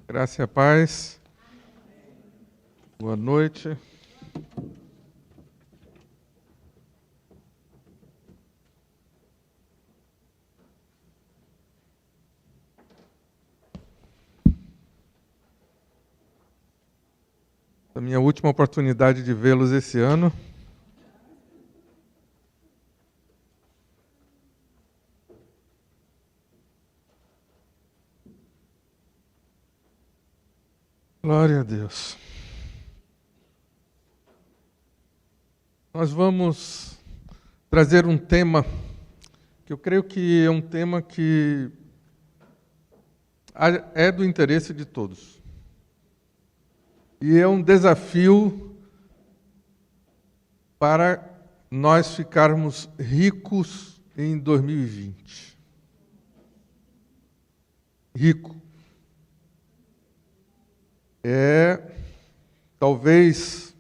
Graça e a paz. Boa noite. A minha última oportunidade de vê-los esse ano. Glória a Deus. Nós vamos trazer um tema que eu creio que é um tema que é do interesse de todos. E é um desafio para nós ficarmos ricos em 2020. Rico. Talvez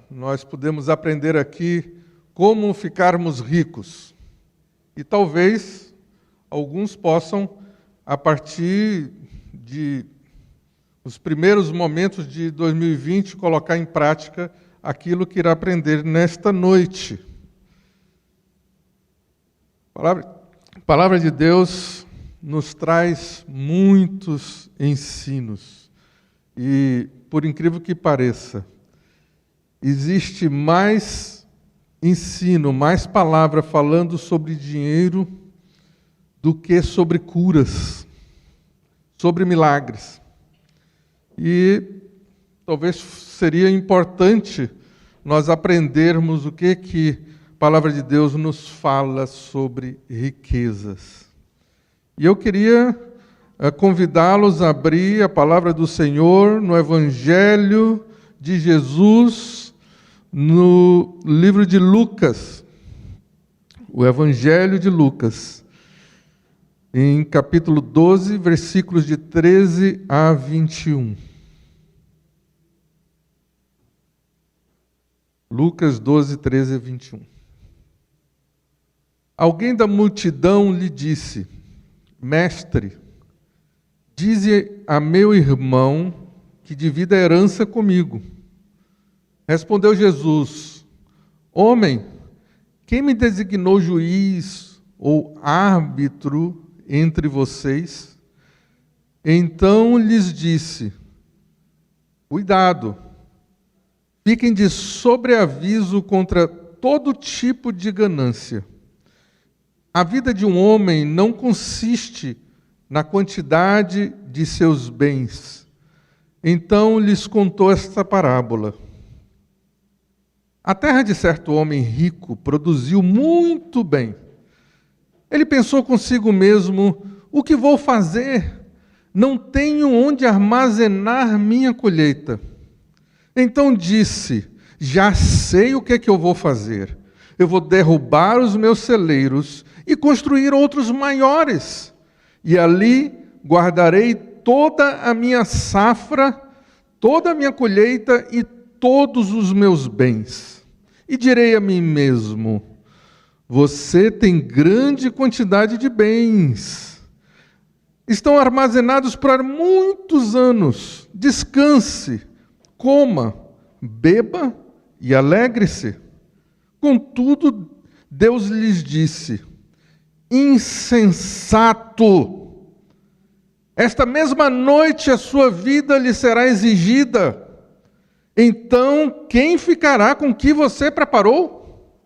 nós podemos aprender aqui como ficarmos ricos. E talvez alguns possam, a partir de os primeiros momentos de 2020, colocar em prática aquilo que irá aprender nesta noite. A palavra de Deus nos traz muitos ensinos. E, por incrível que pareça, existe mais ensino, mais palavra falando sobre dinheiro do que sobre curas, sobre milagres. E talvez seria importante nós aprendermos o que a palavra de Deus nos fala sobre riquezas. E eu queria convidá-los a abrir a palavra do Senhor no Evangelho de Jesus, no livro de Lucas. O Evangelho de Lucas, em capítulo 12, versículos de 13 a 21. Lucas 12, 13 a 21. Alguém da multidão lhe disse: Mestre, dize a meu irmão que divida a herança comigo. Respondeu Jesus: Homem, quem me designou juiz ou árbitro entre vocês? Então lhes disse: Cuidado, fiquem de sobreaviso contra todo tipo de ganância. A vida de um homem não consiste na quantidade de seus bens. Então lhes contou esta parábola. A terra de certo homem rico produziu muito bem. Ele pensou consigo mesmo: o que vou fazer? Não tenho onde armazenar minha colheita. Então disse: já sei o que eu vou fazer. Eu vou derrubar os meus celeiros e construir outros maiores. E ali guardarei toda a minha safra, toda a minha colheita e todos os meus bens. E direi a mim mesmo: você tem grande quantidade de bens. Estão armazenados para muitos anos. Descanse, coma, beba e alegre-se. Contudo, Deus lhes disse: insensato! Esta mesma noite a sua vida lhe será exigida. Então, quem ficará com o que você preparou?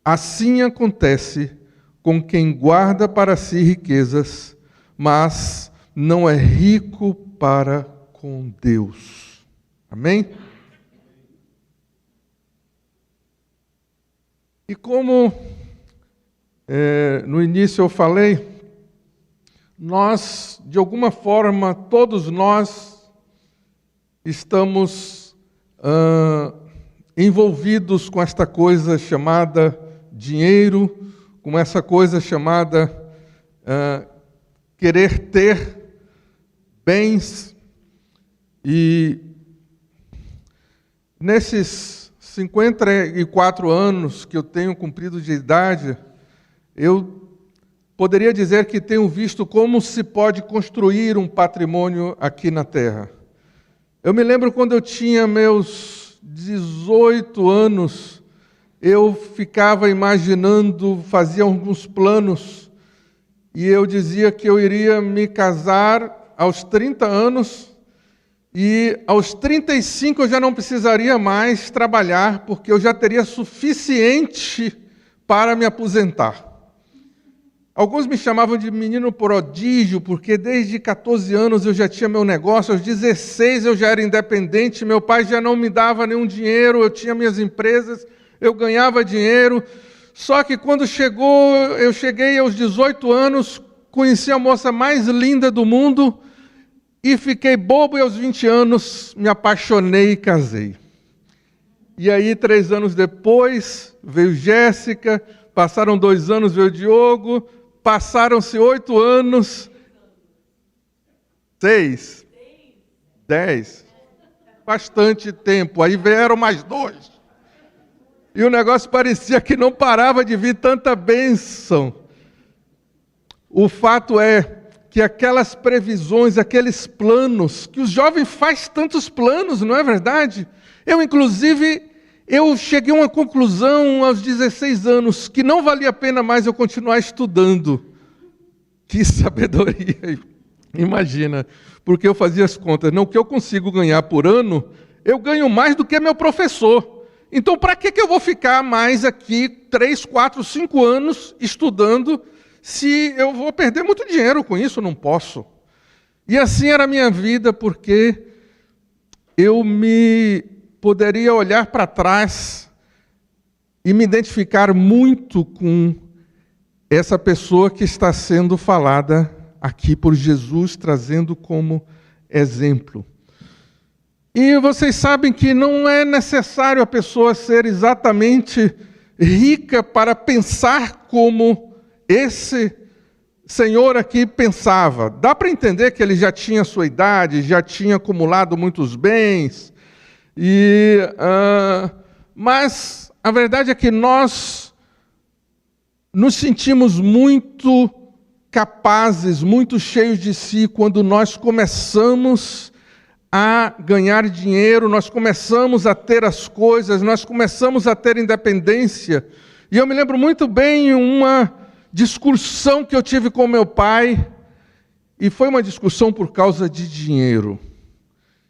Assim acontece com quem guarda para si riquezas, mas não é rico para com Deus. Amém? E como no início eu falei, nós, de alguma forma, todos nós estamos envolvidos com esta coisa chamada dinheiro, com essa coisa chamada querer ter bens. E nesses 54 anos que eu tenho cumprido de idade, eu poderia dizer que tenho visto como se pode construir um patrimônio aqui na Terra. Eu me lembro quando eu tinha meus 18 anos, eu ficava imaginando, fazia alguns planos, e eu dizia que eu iria me casar aos 30 anos, e aos 35 eu já não precisaria mais trabalhar, porque eu já teria suficiente para me aposentar. Alguns me chamavam de menino prodígio, porque desde 14 anos eu já tinha meu negócio, aos 16 eu já era independente, meu pai já não me dava nenhum dinheiro, eu tinha minhas empresas, eu ganhava dinheiro. Só que quando eu cheguei aos 18 anos, conheci a moça mais linda do mundo e fiquei bobo, e aos 20 anos me apaixonei e casei. E aí, 3 anos depois, veio Jéssica, passaram 2 anos, veio Diogo. Passaram-se 8 anos, 6, 10, bastante tempo. Aí vieram mais 2. E o negócio parecia que não parava de vir tanta bênção. O fato é que aquelas previsões, aqueles planos, que os jovens fazem tantos planos, não é verdade? Eu cheguei a uma conclusão aos 16 anos, que não valia a pena mais eu continuar estudando. Que sabedoria! Imagina, porque eu fazia as contas. Não, o que eu consigo ganhar por ano, eu ganho mais do que meu professor. Então, para que eu vou ficar mais aqui 3, 4, 5 anos estudando, se eu vou perder muito dinheiro com isso? Não posso. E assim era a minha vida, porque eu poderia olhar para trás e me identificar muito com essa pessoa que está sendo falada aqui por Jesus, trazendo como exemplo. E vocês sabem que não é necessário a pessoa ser exatamente rica para pensar como esse senhor aqui pensava. Dá para entender que ele já tinha sua idade, já tinha acumulado muitos bens, mas a verdade é que nós nos sentimos muito capazes, muito cheios de si, quando nós começamos a ganhar dinheiro, nós começamos a ter as coisas, nós começamos a ter independência. E eu me lembro muito bem uma discussão que eu tive com meu pai, e foi uma discussão por causa de dinheiro.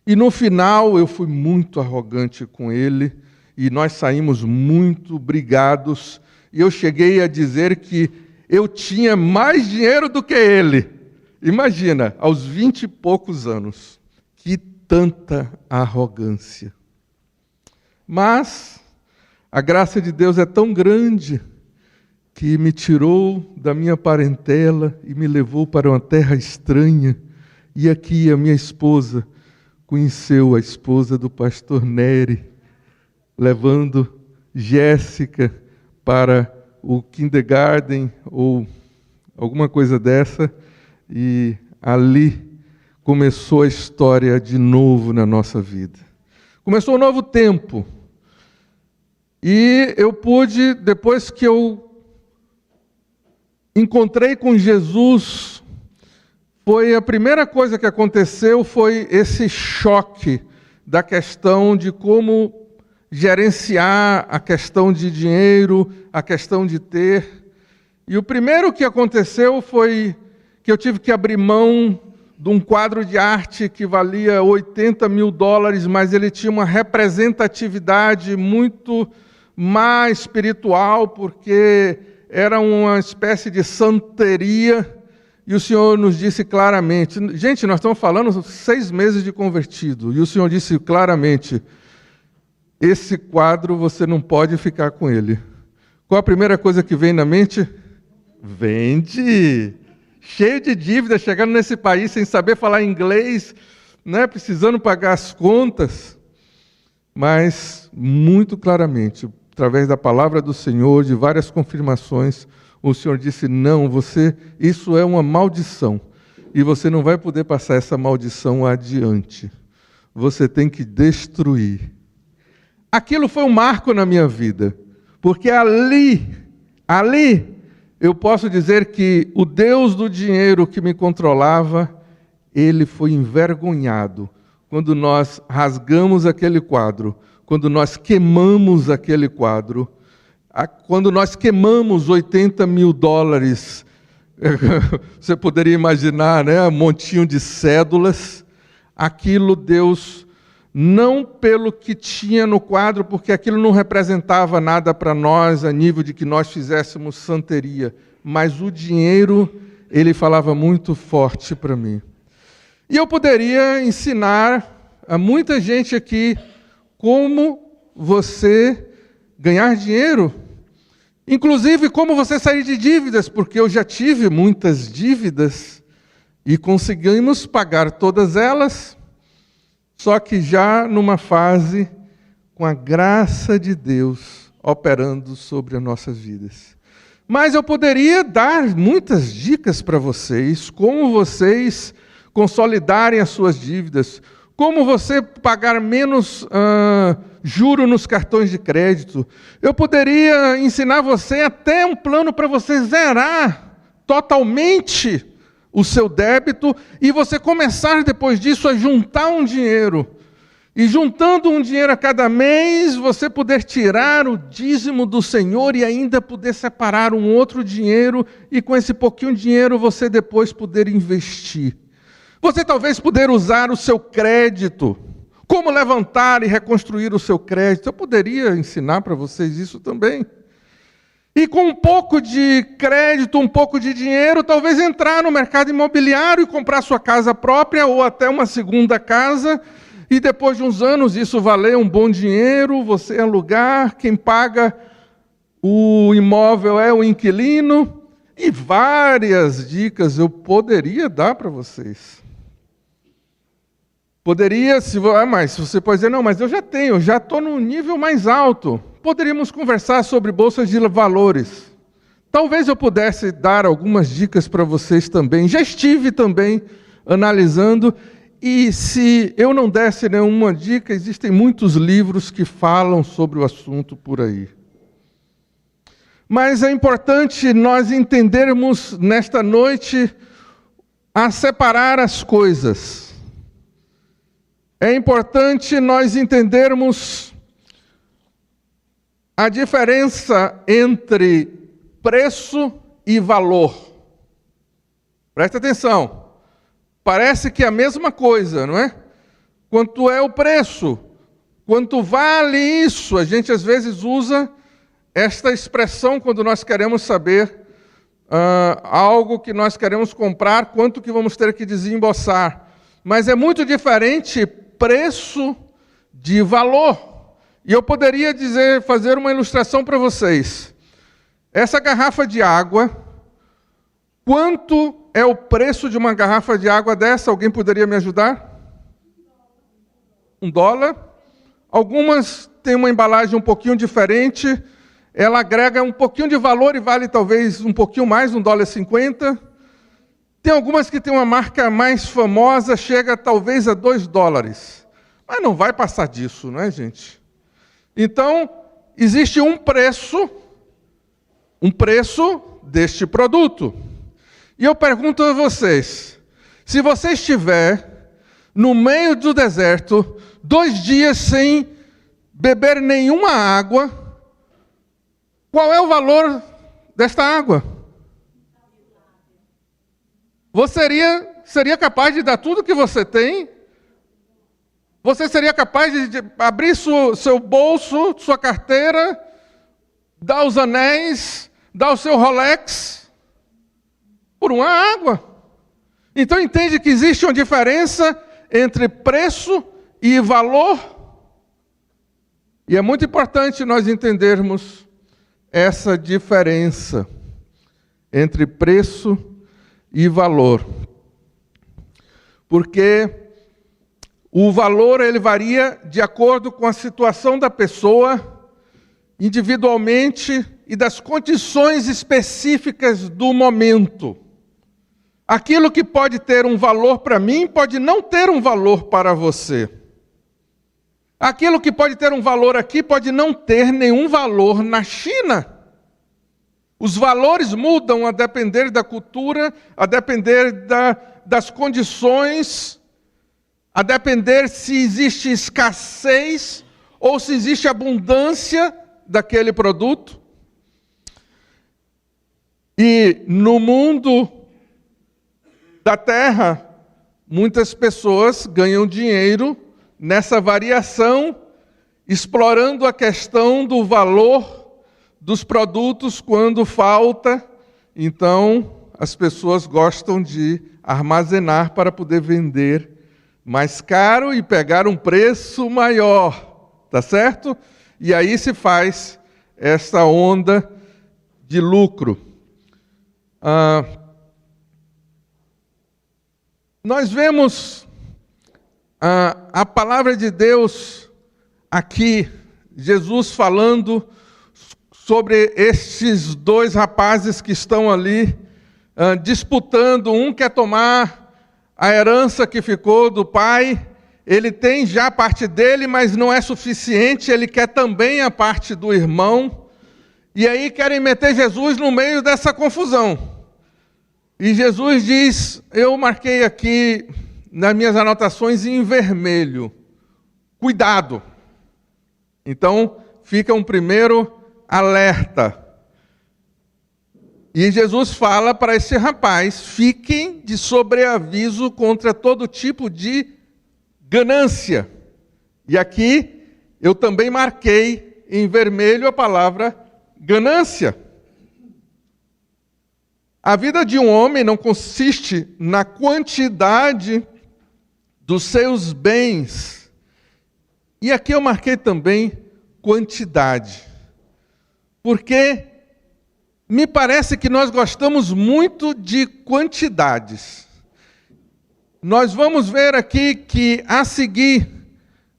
E no final eu fui muito arrogante com ele, e nós saímos muito brigados, e eu cheguei a dizer que eu tinha mais dinheiro do que ele. Imagina, aos 20 e poucos anos. Que tanta arrogância. Mas a graça de Deus é tão grande que me tirou da minha parentela e me levou para uma terra estranha. E aqui a minha esposa conheceu a esposa do pastor Nery, levando Jéssica para o kindergarten ou alguma coisa dessa, e ali começou a história de novo na nossa vida. Começou um novo tempo. E eu pude, depois que eu encontrei com Jesus, foi a primeira coisa que aconteceu, foi esse choque da questão de como gerenciar a questão de dinheiro, a questão de ter. E o primeiro que aconteceu foi que eu tive que abrir mão de um quadro de arte que valia $80.000, mas ele tinha uma representatividade muito mais espiritual, porque era uma espécie de santeria. E o Senhor nos disse claramente, gente, nós estamos falando 6 meses de convertido, e o Senhor disse claramente, esse quadro você não pode ficar com ele. Qual a primeira coisa que vem na mente? Vende! Cheio de dívida, chegando nesse país sem saber falar inglês, né, precisando pagar as contas. Mas, muito claramente, através da palavra do Senhor, de várias confirmações, o Senhor disse, não, isso é uma maldição, e você não vai poder passar essa maldição adiante. Você tem que destruir. Aquilo foi um marco na minha vida, porque ali eu posso dizer que o Deus do dinheiro que me controlava, ele foi envergonhado quando nós rasgamos aquele quadro, quando nós queimamos aquele quadro, quando nós queimamos $80 mil. Você poderia imaginar, né? Um montinho de cédulas. Aquilo Deus, não pelo que tinha no quadro, porque aquilo não representava nada para nós, a nível de que nós fizéssemos santeria, mas o dinheiro, ele falava muito forte para mim. E eu poderia ensinar a muita gente aqui como você ganhar dinheiro, inclusive como você sair de dívidas, porque eu já tive muitas dívidas e conseguimos pagar todas elas, só que já numa fase com a graça de Deus operando sobre as nossas vidas. Mas eu poderia dar muitas dicas para vocês, como vocês consolidarem as suas dívidas, como você pagar menos juro nos cartões de crédito. Eu poderia ensinar você até um plano para você zerar totalmente o seu débito e você começar depois disso a juntar um dinheiro. E juntando um dinheiro a cada mês, você poder tirar o dízimo do Senhor e ainda poder separar um outro dinheiro e com esse pouquinho de dinheiro você depois poder investir. Você talvez poder usar o seu crédito, como levantar e reconstruir o seu crédito. Eu poderia ensinar para vocês isso também. E com um pouco de crédito, um pouco de dinheiro, talvez entrar no mercado imobiliário e comprar sua casa própria ou até uma segunda casa. E depois de uns anos isso valer um bom dinheiro, você alugar, quem paga o imóvel é o inquilino. E várias dicas eu poderia dar para vocês. Poderia, mas você pode dizer, não, mas eu já estou num nível mais alto. Poderíamos conversar sobre bolsas de valores. Talvez eu pudesse dar algumas dicas para vocês também. Já estive também analisando, e se eu não desse nenhuma dica, existem muitos livros que falam sobre o assunto por aí. Mas é importante nós entendermos nesta noite a separar as coisas. É importante nós entendermos a diferença entre preço e valor. Presta atenção. Parece que é a mesma coisa, não é? Quanto é o preço? Quanto vale isso? A gente às vezes usa esta expressão quando nós queremos saber algo que nós queremos comprar, quanto que vamos ter que desembolsar. Mas é muito diferente preço de valor. E eu poderia fazer uma ilustração para vocês. Essa garrafa de água, quanto é o preço de uma garrafa de água dessa? Alguém poderia me ajudar? $1. Algumas têm uma embalagem um pouquinho diferente. Ela agrega um pouquinho de valor e vale talvez um pouquinho mais, $1,50. Tem algumas que têm uma marca mais famosa, chega talvez a $2. Mas não vai passar disso, não é, gente? Então, existe um preço deste produto. E eu pergunto a vocês, se você estiver no meio do deserto, 2 dias sem beber nenhuma água, qual é o valor desta água? Você seria capaz de dar tudo que você tem? Você seria capaz de abrir seu bolso, sua carteira, dar os anéis, dar o seu Rolex por uma água? Então entende que existe uma diferença entre preço e valor? E é muito importante nós entendermos essa diferença entre preço e valor. Porque o valor ele varia de acordo com a situação da pessoa, individualmente e das condições específicas do momento. Aquilo que pode ter um valor para mim pode não ter um valor para você. Aquilo que pode ter um valor aqui pode não ter nenhum valor na China. Os valores mudam a depender da cultura, a depender das condições, a depender se existe escassez ou se existe abundância daquele produto. E no mundo da terra, muitas pessoas ganham dinheiro nessa variação, explorando a questão do valor dos produtos quando falta. Então, as pessoas gostam de armazenar para poder vender mais caro e pegar um preço maior, tá certo? E aí se faz essa onda de lucro. Nós vemos a palavra de Deus aqui, Jesus falando sobre estes dois rapazes que estão ali disputando. Um quer tomar a herança que ficou do pai, ele tem já a parte dele, mas não é suficiente, ele quer também a parte do irmão. E aí querem meter Jesus no meio dessa confusão. E Jesus diz, eu marquei aqui nas minhas anotações em vermelho, cuidado. Então fica um primeiro alerta. E Jesus fala para esse rapaz, fiquem de sobreaviso contra todo tipo de ganância. E aqui eu também marquei em vermelho a palavra ganância. A vida de um homem não consiste na quantidade dos seus bens. E aqui eu marquei também quantidade. Porque me parece que nós gostamos muito de quantidades. Nós vamos ver aqui que, a seguir,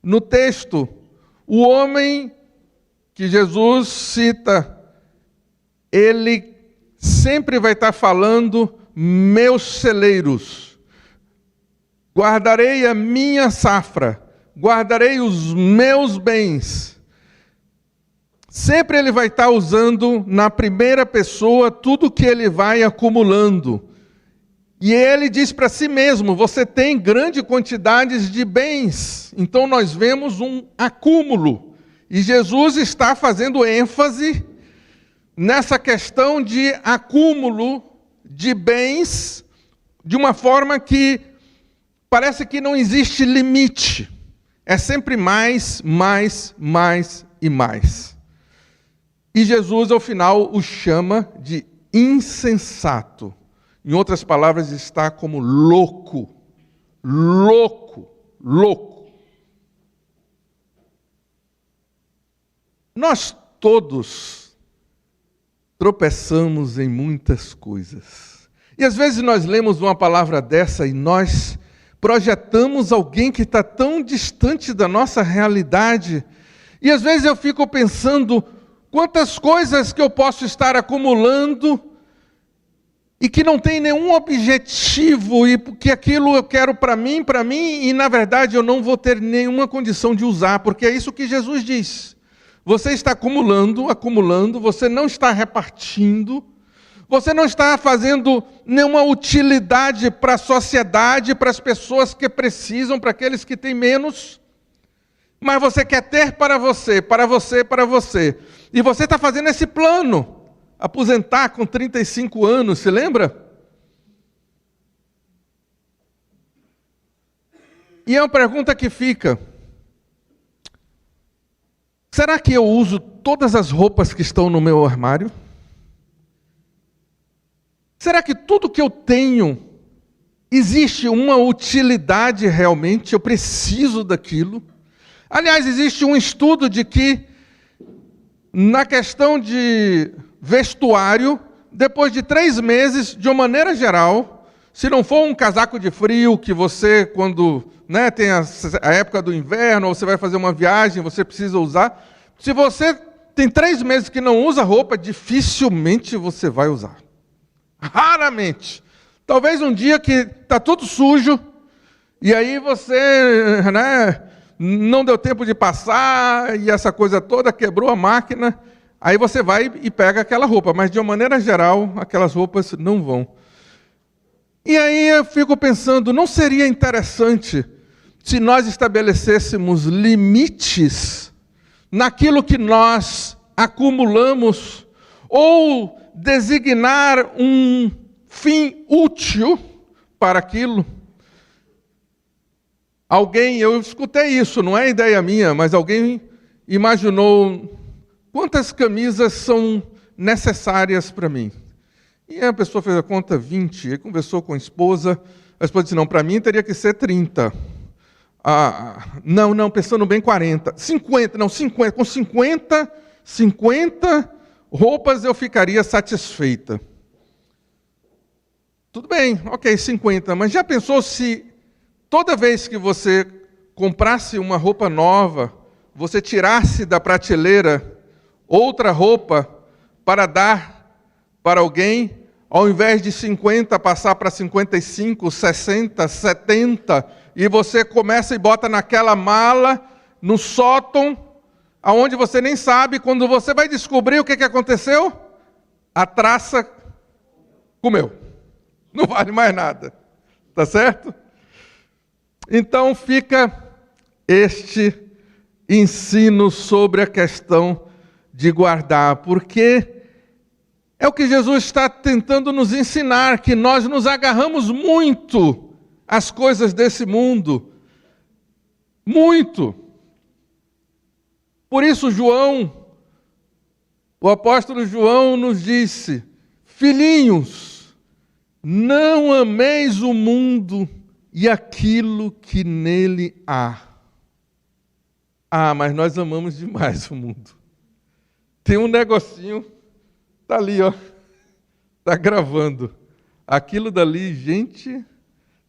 no texto, o homem que Jesus cita, ele sempre vai estar falando, meus celeiros, guardarei a minha safra, guardarei os meus bens. Sempre ele vai estar usando na primeira pessoa tudo que ele vai acumulando. E ele diz para si mesmo, você tem grande quantidade de bens. Então nós vemos um acúmulo. E Jesus está fazendo ênfase nessa questão de acúmulo de bens, de uma forma que parece que não existe limite. É sempre mais, mais, mais e mais. E Jesus, ao final, o chama de insensato. Em outras palavras, está como louco. Louco. Louco. Nós todos tropeçamos em muitas coisas. E às vezes nós lemos uma palavra dessa e nós projetamos alguém que está tão distante da nossa realidade. E às vezes eu fico pensando, quantas coisas que eu posso estar acumulando e que não tem nenhum objetivo, e que aquilo eu quero para mim, e na verdade eu não vou ter nenhuma condição de usar, porque é isso que Jesus diz. Você está acumulando, você não está repartindo, você não está fazendo nenhuma utilidade para a sociedade, para as pessoas que precisam, para aqueles que têm menos, mas você quer ter para você, para você, para você. E você está fazendo esse plano, aposentar com 35 anos, se lembra? E é uma pergunta que fica, será que eu uso todas as roupas que estão no meu armário? Será que tudo que eu tenho, existe uma utilidade realmente? Eu preciso daquilo? Aliás, existe um estudo de que, na questão de vestuário, depois de 3 meses, de uma maneira geral, se não for um casaco de frio, que você, quando tem a época do inverno, ou você vai fazer uma viagem, você precisa usar, se você tem 3 meses que não usa roupa, dificilmente você vai usar. Raramente. Talvez um dia que está tudo sujo, e aí você não deu tempo de passar, e essa coisa toda, quebrou a máquina, Aí você vai e pega aquela roupa, mas de uma maneira geral, aquelas roupas não vão. E aí eu fico pensando, não seria interessante se nós estabelecêssemos limites naquilo que nós acumulamos, ou designar um fim útil para aquilo? Eu escutei isso, não é ideia minha, mas alguém imaginou quantas camisas são necessárias para mim. E a pessoa fez a conta 20, e conversou com a esposa disse, não, para mim teria que ser 30. Não, pensando bem, 40. 50, com 50 roupas eu ficaria satisfeita. Tudo bem, ok, 50, mas já pensou se toda vez que você comprasse uma roupa nova, você tirasse da prateleira outra roupa para dar para alguém, ao invés de 50 passar para 55, 60, 70, e você começa e bota naquela mala, no sótão, aonde você nem sabe, quando você vai descobrir o que aconteceu, a traça comeu. Não vale mais nada. Tá certo? Então fica este ensino sobre a questão de guardar, porque é o que Jesus está tentando nos ensinar, que nós nos agarramos muito às coisas desse mundo. Muito. Por isso o apóstolo João nos disse, filhinhos, não ameis o mundo e aquilo que nele há. Mas nós amamos demais o mundo. Tem um negocinho, está ali, ó, está gravando. Aquilo dali, gente,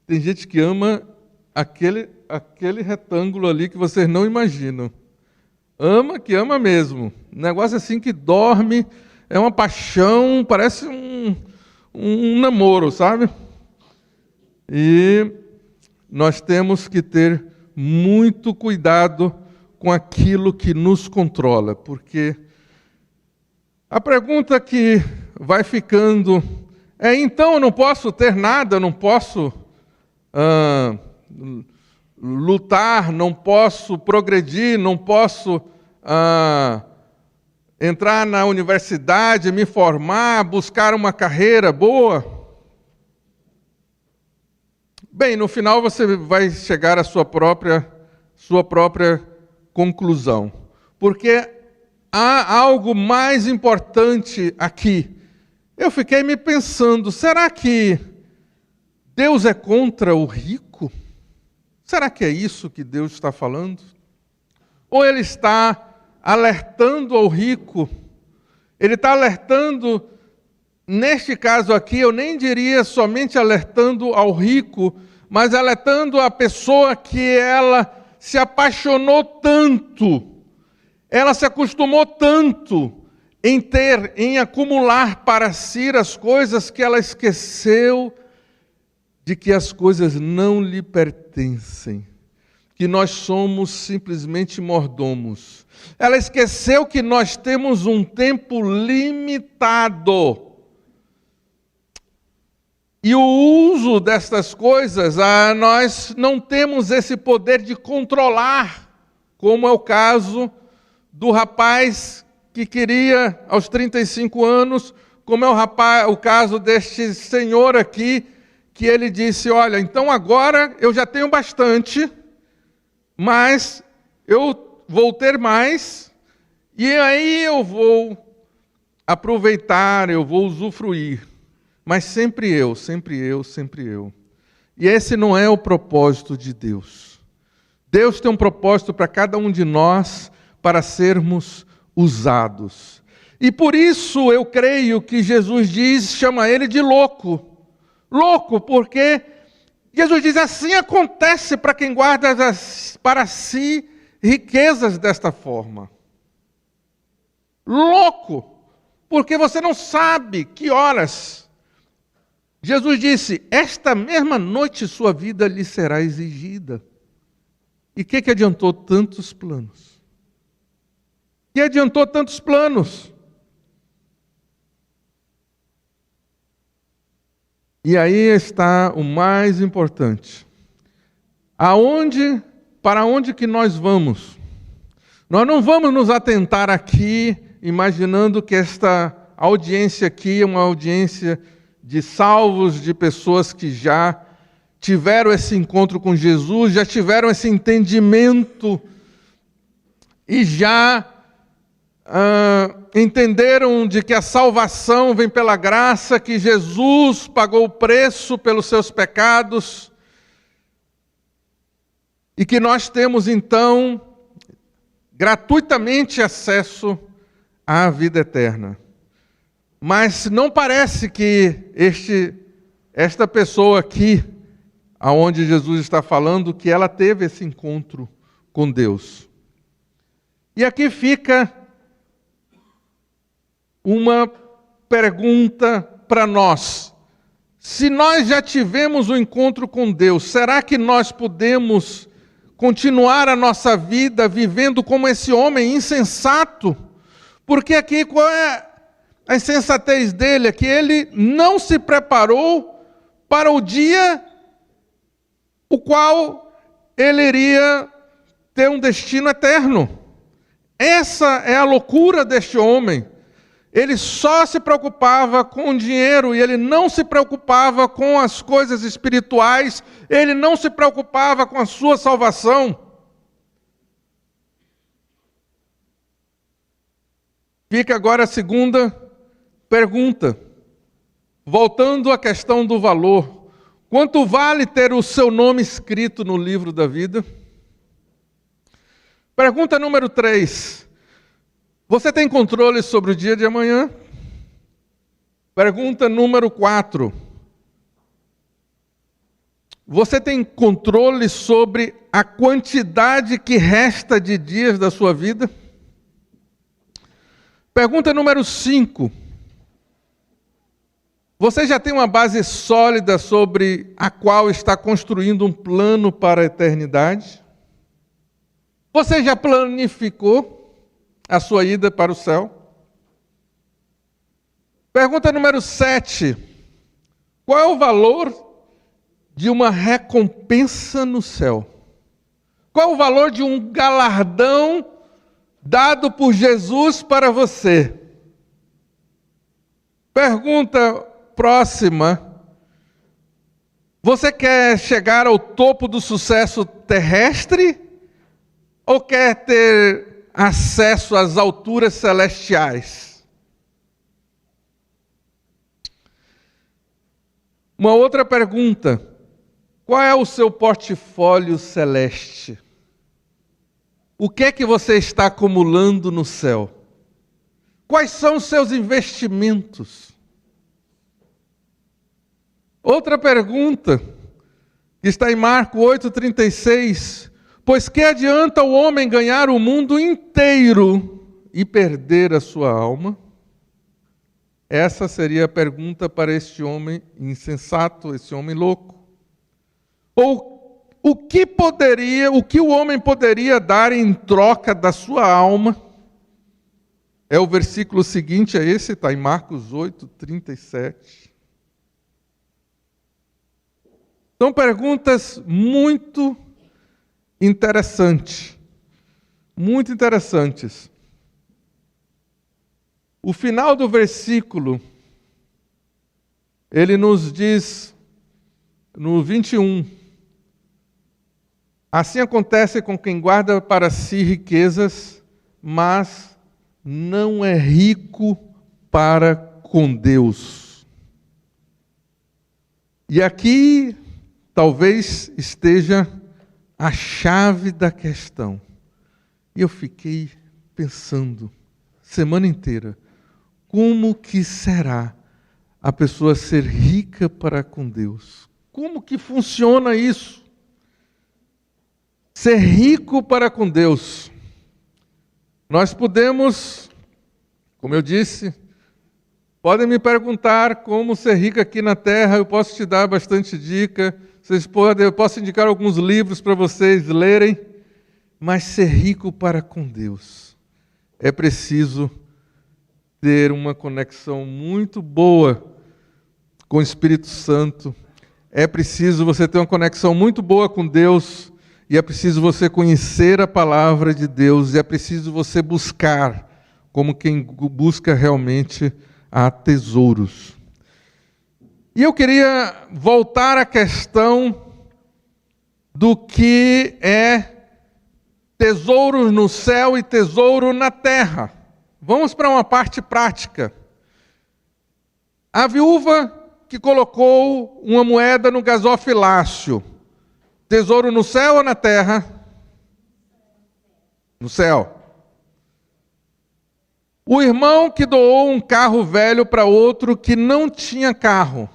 tem gente que ama aquele retângulo ali que vocês não imaginam. Ama que ama mesmo. Um negócio assim que dorme, é uma paixão, parece um namoro, sabe? E nós temos que ter muito cuidado com aquilo que nos controla, porque a pergunta que vai ficando é, então eu não posso ter nada, eu não posso lutar, não posso progredir, não posso entrar na universidade, me formar, buscar uma carreira boa? Bem, no final você vai chegar à sua própria conclusão. Porque há algo mais importante aqui. Eu fiquei me pensando, será que Deus é contra o rico? Será que é isso que Deus está falando? Ou Ele está alertando ao rico? Ele está alertando, neste caso aqui, eu nem diria somente alertando ao rico, mas alertando a pessoa que ela se apaixonou tanto, ela se acostumou tanto em acumular para si as coisas, que ela esqueceu de que as coisas não lhe pertencem, que nós somos simplesmente mordomos. Ela esqueceu que nós temos um tempo limitado. E o uso destas coisas, nós não temos esse poder de controlar, como é o caso do rapaz que queria, aos 35 anos, como é o caso deste senhor aqui, que ele disse, olha, então agora eu já tenho bastante, mas eu vou ter mais, e aí eu vou aproveitar, eu vou usufruir. Mas sempre eu, sempre eu, sempre eu. E esse não é o propósito de Deus. Deus tem um propósito para cada um de nós, para sermos usados. E por isso eu creio que Jesus chama ele de louco. Louco, porque Jesus diz, assim acontece para quem guarda para si riquezas desta forma. Louco, porque você não sabe que horas. Jesus disse, esta mesma noite sua vida lhe será exigida. E o que adiantou tantos planos? Que adiantou tantos planos? E aí está o mais importante. Para onde que nós vamos? Nós não vamos nos atentar aqui, imaginando que esta audiência aqui é uma audiência de salvos, de pessoas que já tiveram esse encontro com Jesus, já tiveram esse entendimento e já entenderam de que a salvação vem pela graça, que Jesus pagou o preço pelos seus pecados e que nós temos então gratuitamente acesso à vida eterna. Mas não parece que esta pessoa aqui, aonde Jesus está falando, que ela teve esse encontro com Deus. E aqui fica uma pergunta para nós. Se nós já tivemos um encontro com Deus, será que nós podemos continuar a nossa vida vivendo como esse homem insensato? Porque aqui qual é a insensatez dele? É que ele não se preparou para o dia o qual ele iria ter um destino eterno. Essa é a loucura deste homem. Ele só se preocupava com o dinheiro e ele não se preocupava com as coisas espirituais, ele não se preocupava com a sua salvação. Fica agora a segunda pergunta, voltando à questão do valor. Quanto vale ter o seu nome escrito no livro da vida? Pergunta número 3. Você tem controle sobre o dia de amanhã? Pergunta número 4. Você tem controle sobre a quantidade que resta de dias da sua vida? Pergunta número 5. Você já tem uma base sólida sobre a qual está construindo um plano para a eternidade? Você já planificou a sua ida para o céu? Pergunta número 7. Qual é o valor de uma recompensa no céu? Qual é o valor de um galardão dado por Jesus para você? Pergunta próxima. Você quer chegar ao topo do sucesso terrestre ou quer ter acesso às alturas celestiais? Uma outra pergunta. Qual é o seu portfólio celeste? O que é que você está acumulando no céu? Quais são os seus investimentos? Outra pergunta, que está em Marcos 8,36. Pois que adianta o homem ganhar o mundo inteiro e perder a sua alma? Essa seria a pergunta para este homem insensato, esse homem louco. Ou o que o homem poderia dar em troca da sua alma? É o versículo seguinte a esse, está em Marcos 8,37. São perguntas muito interessantes. Muito interessantes. O final do versículo, ele nos diz, no 21, assim acontece com quem guarda para si riquezas, mas não é rico para com Deus. E aqui talvez esteja a chave da questão. E eu fiquei pensando, semana inteira, como que será a pessoa ser rica para com Deus? Como que funciona isso? Ser rico para com Deus. Nós podemos, como eu disse, podem me perguntar como ser rico aqui na terra, eu posso te dar bastante dica. Eu posso indicar alguns livros para vocês lerem, mas ser rico para com Deus é preciso ter uma conexão muito boa com o Espírito Santo. É preciso você ter uma conexão muito boa com Deus, e é preciso você conhecer a palavra de Deus, e é preciso você buscar, como quem busca realmente a tesouros. E eu queria voltar à questão do que é tesouro no céu e tesouro na terra. Vamos para uma parte prática. A viúva que colocou uma moeda no gasofilácio, tesouro no céu ou na terra? No céu. O irmão que doou um carro velho para outro que não tinha carro,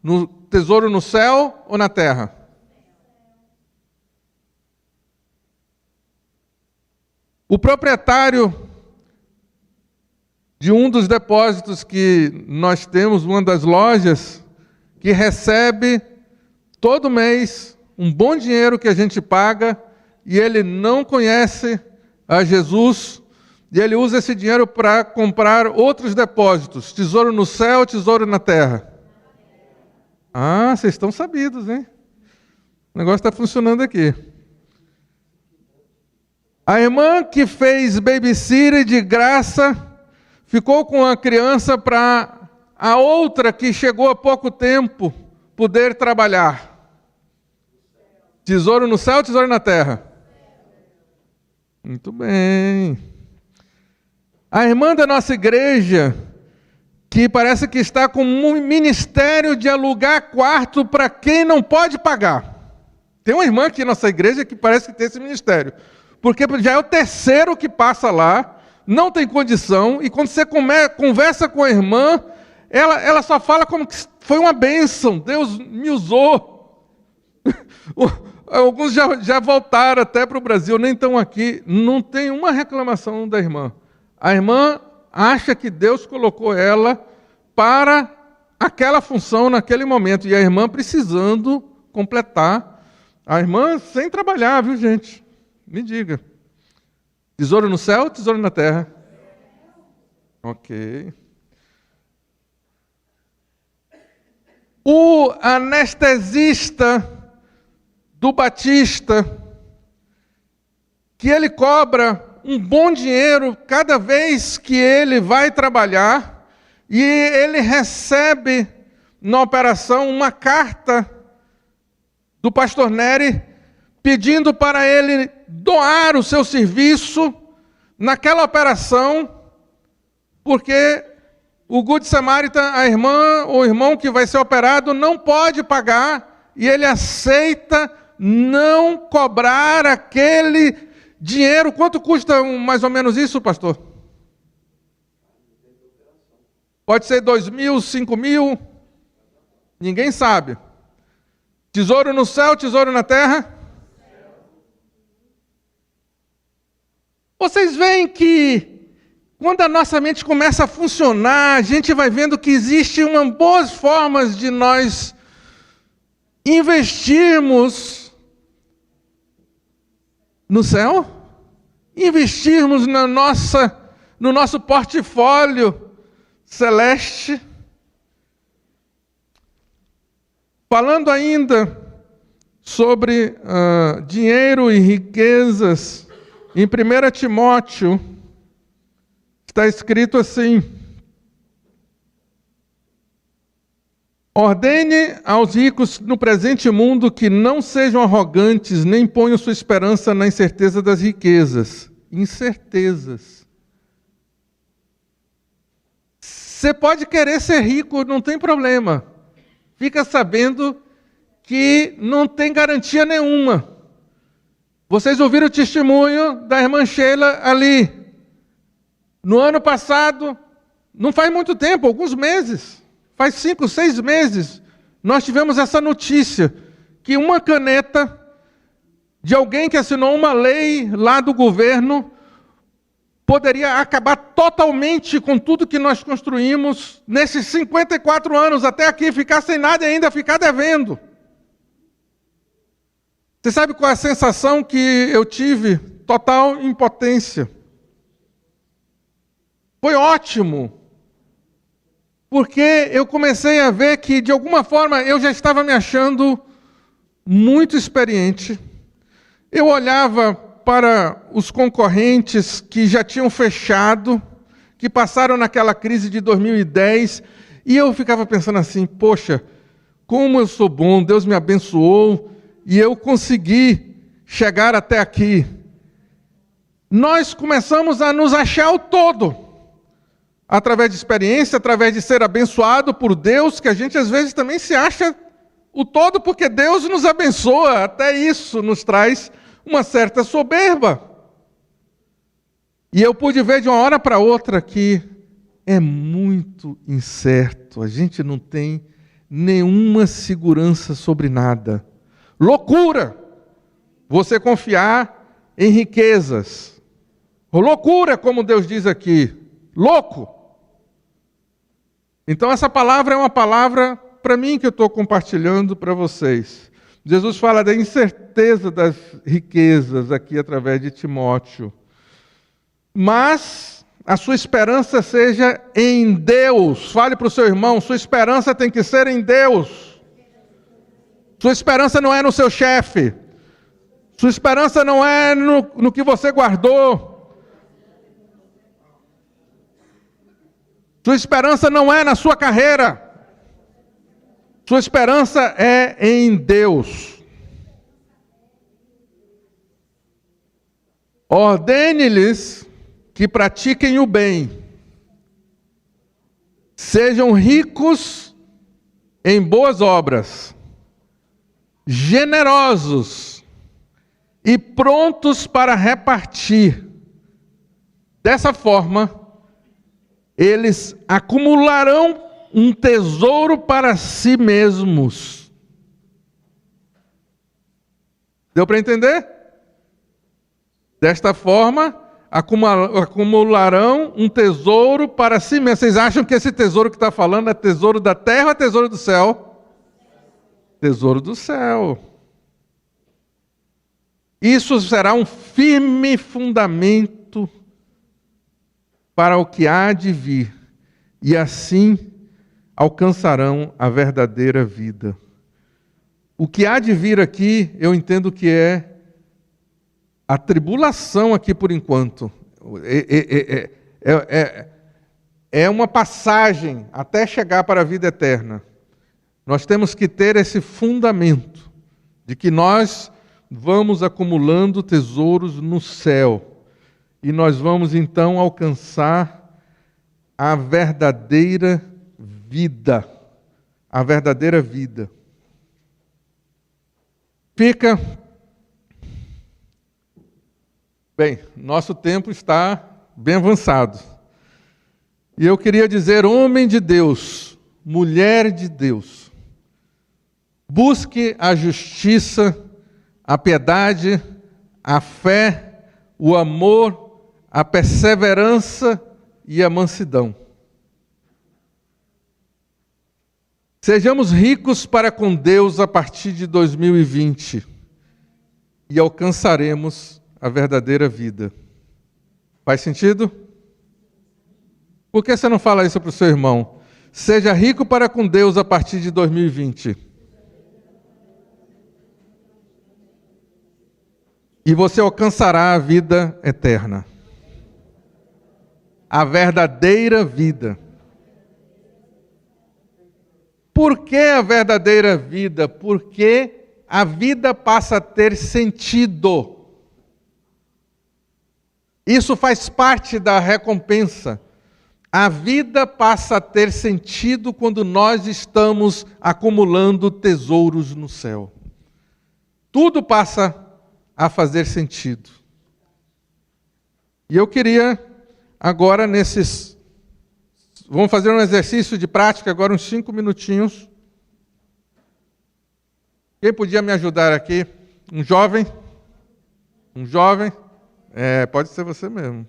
no tesouro no céu ou na terra? O proprietário de um dos depósitos que nós temos, uma das lojas, que recebe todo mês um bom dinheiro que a gente paga, e ele não conhece a Jesus, e ele usa esse dinheiro para comprar outros depósitos, tesouro no céu, tesouro na terra. Ah, vocês estão sabidos, hein? O negócio está funcionando aqui. A irmã que fez babysitter de graça ficou com a criança para a outra que chegou há pouco tempo poder trabalhar. Tesouro no céu, tesouro na terra? Muito bem. A irmã da nossa igreja, que parece que está com um ministério de alugar quarto para quem não pode pagar. Tem uma irmã aqui na nossa igreja que parece que tem esse ministério. Porque já é o terceiro que passa lá, não tem condição, e quando você conversa com a irmã, ela só fala como que foi uma bênção, Deus me usou. Alguns já voltaram até para o Brasil, nem estão aqui, não tem uma reclamação da irmã. A irmã acha que Deus colocou ela para aquela função naquele momento, e a irmã precisando completar. A irmã sem trabalhar, viu, gente? Me diga. Tesouro no céu ou tesouro na terra? Ok. O anestesista do Batista, que ele cobra um bom dinheiro cada vez que ele vai trabalhar, e ele recebe na operação uma carta do pastor Nery pedindo para ele doar o seu serviço naquela operação, porque o Good Samaritan, a irmã ou o irmão que vai ser operado, não pode pagar, e ele aceita não cobrar aquele dinheiro. Quanto custa mais ou menos isso, pastor? Pode ser 2.000, 5.000, ninguém sabe. Tesouro no céu, tesouro na terra? Vocês veem que quando a nossa mente começa a funcionar, a gente vai vendo que existem boas formas de nós investirmos no céu, investirmos no nosso portfólio celeste. Falando ainda sobre dinheiro e riquezas, em 1 Timóteo, está escrito assim: ordene aos ricos no presente mundo que não sejam arrogantes, nem ponham sua esperança na incerteza das riquezas. Incertezas. Você pode querer ser rico, não tem problema. Fica sabendo que não tem garantia nenhuma. Vocês ouviram o testemunho da irmã Sheila ali. No ano passado, não faz muito tempo, alguns meses, faz 5, 6 meses, nós tivemos essa notícia, que uma caneta de alguém que assinou uma lei lá do governo poderia acabar totalmente com tudo que nós construímos nesses 54 anos, até aqui, ficar sem nada e ainda ficar devendo. Você sabe qual é a sensação que eu tive? Total impotência. Foi ótimo. Porque eu comecei a ver que, de alguma forma, eu já estava me achando muito experiente. Eu olhava para os concorrentes que já tinham fechado, que passaram naquela crise de 2010, e eu ficava pensando assim, poxa, como eu sou bom, Deus me abençoou, e eu consegui chegar até aqui. Nós começamos a nos achar o todo, através de experiência, através de ser abençoado por Deus, que a gente às vezes também se acha o todo, porque Deus nos abençoa, até isso nos traz uma certa soberba. E eu pude ver de uma hora para outra que é muito incerto, a gente não tem nenhuma segurança sobre nada. Loucura você confiar em riquezas. Loucura, como Deus diz aqui, louco. Então essa palavra é uma palavra para mim que eu estou compartilhando para vocês. Jesus fala da incerteza das riquezas aqui através de Timóteo. Mas a sua esperança seja em Deus. Fale para o seu irmão, sua esperança tem que ser em Deus. Sua esperança não é no seu chefe. Sua esperança não é no que você guardou. Sua esperança não é na sua carreira. Sua esperança é em Deus. Ordene-lhes que pratiquem o bem, sejam ricos em boas obras, generosos e prontos para repartir. Dessa forma, eles acumularão um tesouro para si mesmos. Deu para entender? Desta forma, acumularão um tesouro para si mesmos. Vocês acham que esse tesouro que está falando é tesouro da terra ou é tesouro do céu? Tesouro do céu. Isso será um firme fundamento para o que há de vir, e assim alcançarão a verdadeira vida. O que há de vir aqui, eu entendo que é a tribulação aqui por enquanto. É uma passagem até chegar para a vida eterna. Nós temos que ter esse fundamento de que nós vamos acumulando tesouros no céu e nós vamos então alcançar a verdadeira vida. A verdadeira vida. Fica. Bem, nosso tempo está bem avançado. E eu queria dizer, homem de Deus, mulher de Deus, busque a justiça, a piedade, a fé, o amor, a perseverança e a mansidão. Sejamos ricos para com Deus a partir de 2020 e alcançaremos a verdadeira vida. Faz sentido? Por que você não fala isso para o seu irmão? Seja rico para com Deus a partir de 2020. E você alcançará a vida eterna. A verdadeira vida. Por que a verdadeira vida? Porque a vida passa a ter sentido. Isso faz parte da recompensa. A vida passa a ter sentido quando nós estamos acumulando tesouros no céu. Tudo passa a fazer sentido. E eu queria agora vamos fazer um exercício de prática agora, uns 5 minutinhos. Quem podia me ajudar aqui? Um jovem? Um jovem? Pode ser você mesmo.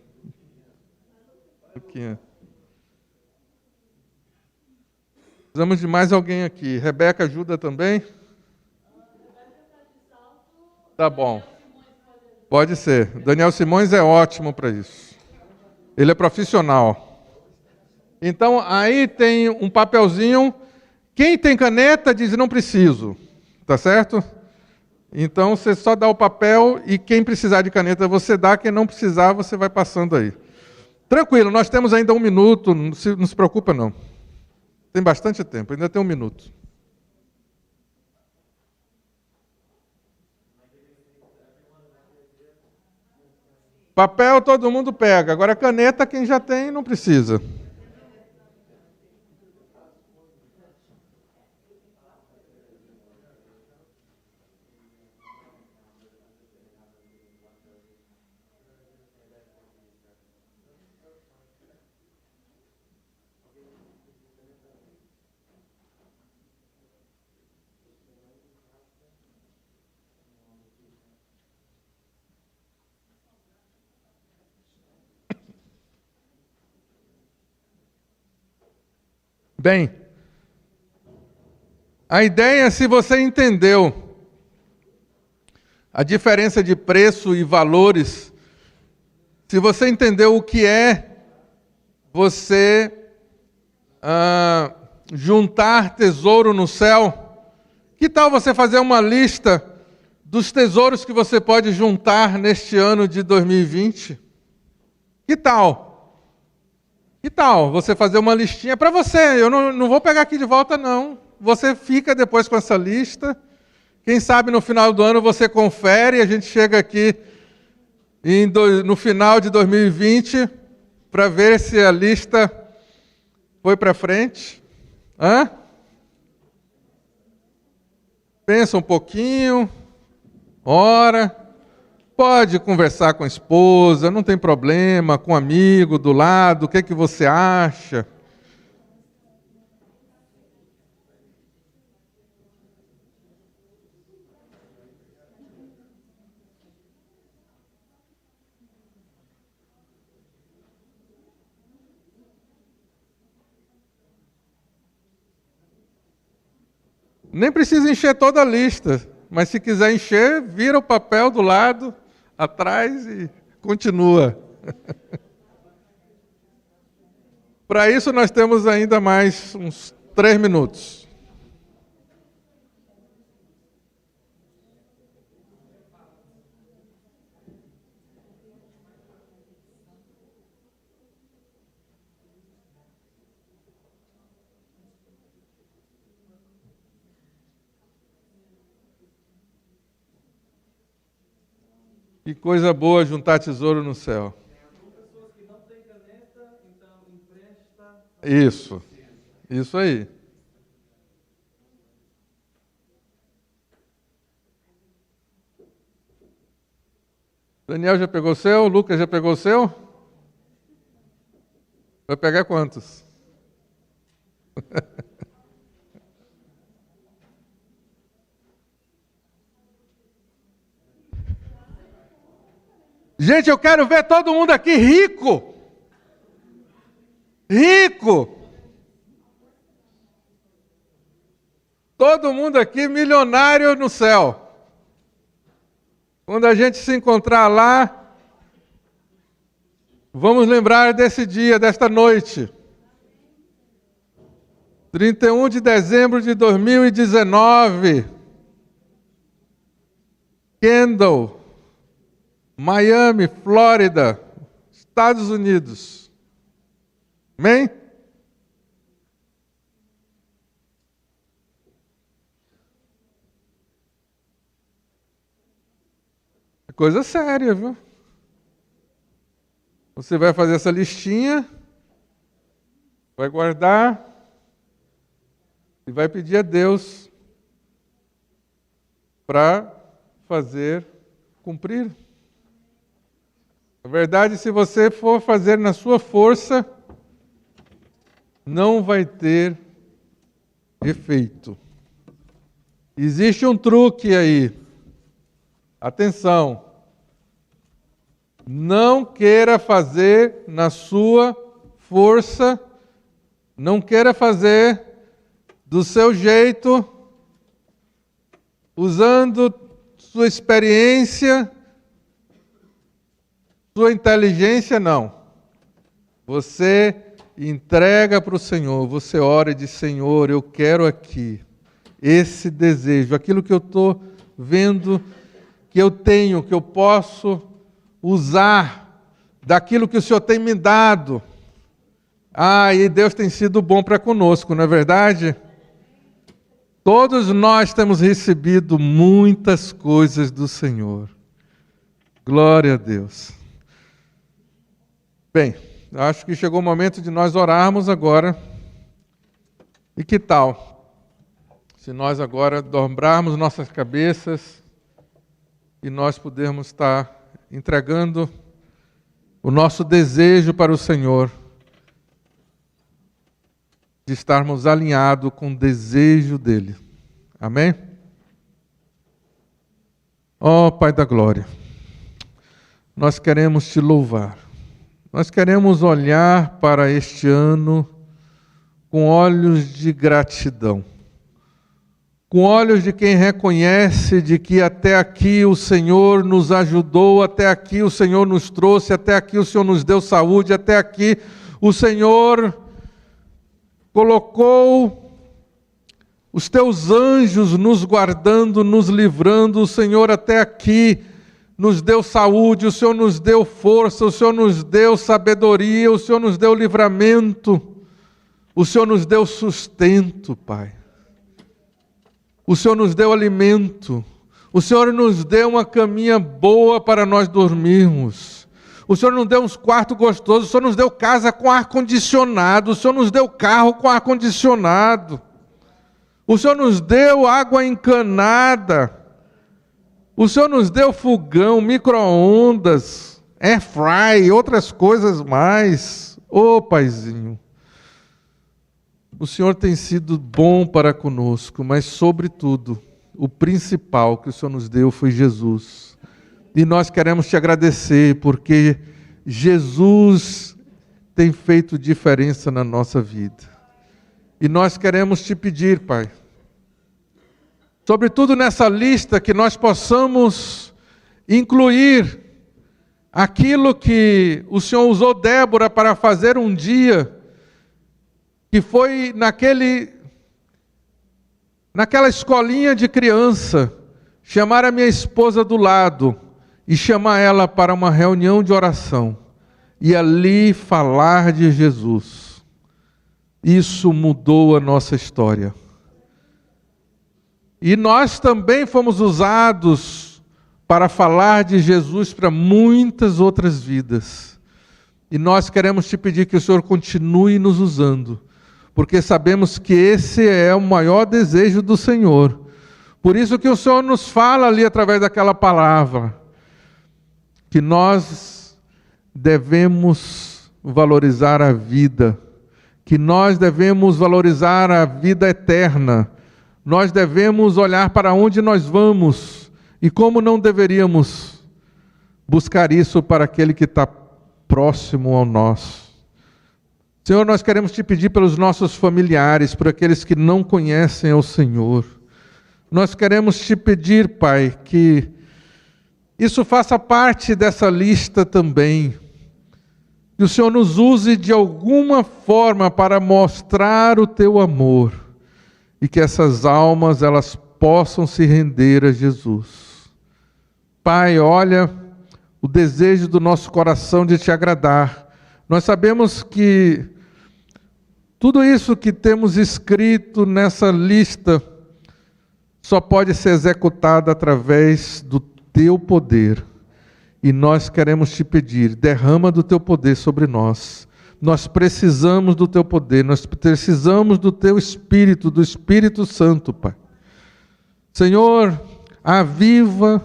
Precisamos de mais alguém aqui. Rebeca ajuda também? Tá bom. Pode ser. Daniel Simões é ótimo para isso. Ele é profissional. Então, aí tem um papelzinho. Quem tem caneta diz não preciso, tá certo? Então, você só dá o papel e quem precisar de caneta você dá, quem não precisar você vai passando aí. Tranquilo, nós temos ainda 1 minuto, não se preocupa não. Tem bastante tempo, ainda tem 1 minuto. Papel todo mundo pega, agora caneta quem já tem não precisa. Bem, a ideia, se você entendeu a diferença de preço e valores, se você entendeu o que é você juntar tesouro no céu, que tal você fazer uma lista dos tesouros que você pode juntar neste ano de 2020? Que tal? Que tal você fazer uma listinha para você? Eu não vou pegar aqui de volta, não. Você fica depois com essa lista. Quem sabe no final do ano você confere, a gente chega aqui no final de 2020 para ver se a lista foi para frente. Hã? Pensa um pouquinho, ora. Pode conversar com a esposa, não tem problema, com um amigo do lado, o que é que você acha? Nem precisa encher toda a lista, mas se quiser encher, vira o papel do lado, atrás e continua. Para isso nós temos ainda mais uns 3 minutos. Que coisa boa juntar tesouro no céu. Isso aí. Daniel já pegou o seu? Lucas já pegou o seu? Vai pegar quantos? Gente, eu quero ver todo mundo aqui rico. Rico. Todo mundo aqui milionário no céu. Quando a gente se encontrar lá, vamos lembrar desse dia, desta noite. 31 de dezembro de 2019. Kendall, Miami, Flórida, Estados Unidos. Amém? É coisa séria, viu? Você vai fazer essa listinha, vai guardar e vai pedir a Deus para fazer cumprir. Na verdade, se você for fazer na sua força, não vai ter efeito. Existe um truque aí. Atenção. Não queira fazer na sua força, não queira fazer do seu jeito, usando sua experiência, sua inteligência, não. Você entrega para o Senhor. Você ora e diz: Senhor, eu quero aqui esse desejo, aquilo que eu estou vendo, que eu tenho, que eu posso usar daquilo que o Senhor tem me dado. E Deus tem sido bom para conosco, não é verdade? Todos nós temos recebido muitas coisas do Senhor. Glória a Deus. Bem, acho que chegou o momento de nós orarmos agora. E que tal se nós agora dobrarmos nossas cabeças e nós pudermos estar entregando o nosso desejo para o Senhor, de estarmos alinhados com o desejo dEle. Amém? Ó Pai da Glória, nós queremos Te louvar. Nós queremos olhar para este ano com olhos de gratidão. Com olhos de quem reconhece de que até aqui o Senhor nos ajudou, até aqui o Senhor nos trouxe, até aqui o Senhor nos deu saúde, até aqui o Senhor colocou os Teus anjos nos guardando, nos livrando. O Senhor até aqui nos deu saúde, o Senhor nos deu força, o Senhor nos deu sabedoria, o Senhor nos deu livramento, o Senhor nos deu sustento, Pai. O Senhor nos deu alimento, o Senhor nos deu uma caminha boa para nós dormirmos, o Senhor nos deu uns quartos gostosos, o Senhor nos deu casa com ar-condicionado, o Senhor nos deu carro com ar-condicionado, o Senhor nos deu água encanada, o Senhor nos deu fogão, micro-ondas, air fry, outras coisas mais. Ô Paizinho, o Senhor tem sido bom para conosco, mas sobretudo, o principal que o Senhor nos deu foi Jesus. E nós queremos Te agradecer, porque Jesus tem feito diferença na nossa vida. E nós queremos Te pedir, Pai, sobretudo nessa lista, que nós possamos incluir aquilo que o Senhor usou Débora para fazer um dia, que foi naquela escolinha de criança, chamar a minha esposa do lado e chamar ela para uma reunião de oração e ali falar de Jesus. Isso mudou a nossa história. E nós também fomos usados para falar de Jesus para muitas outras vidas. E nós queremos Te pedir que o Senhor continue nos usando, porque sabemos que esse é o maior desejo do Senhor. Por isso que o Senhor nos fala ali através daquela palavra, que nós devemos valorizar a vida, que nós devemos valorizar a vida eterna, nós devemos olhar para onde nós vamos, e como não deveríamos buscar isso para aquele que está próximo ao nosso. Senhor, nós queremos Te pedir pelos nossos familiares, por aqueles que não conhecem ao Senhor. Nós queremos Te pedir, Pai, que isso faça parte dessa lista também. Que o Senhor nos use de alguma forma para mostrar o Teu amor. E que essas almas, elas possam se render a Jesus. Pai, olha o desejo do nosso coração de Te agradar. Nós sabemos que tudo isso que temos escrito nessa lista só pode ser executado através do Teu poder. E nós queremos Te pedir, derrama do Teu poder sobre nós. Nós precisamos do Teu poder, nós precisamos do Teu Espírito, do Espírito Santo, Pai. Senhor, aviva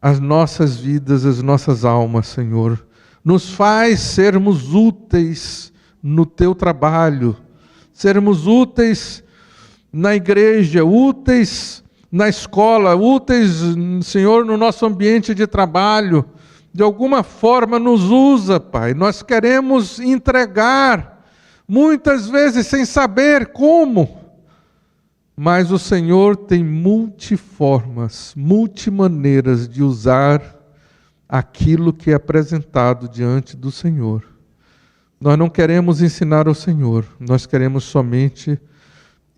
as nossas vidas, as nossas almas, Senhor. Nos faz sermos úteis no Teu trabalho, sermos úteis na igreja, úteis na escola, úteis, Senhor, no nosso ambiente de trabalho. De alguma forma nos usa, Pai. Nós queremos entregar, muitas vezes sem saber como, mas o Senhor tem multiformas, multimaneiras de usar aquilo que é apresentado diante do Senhor. Nós não queremos ensinar ao Senhor, nós queremos somente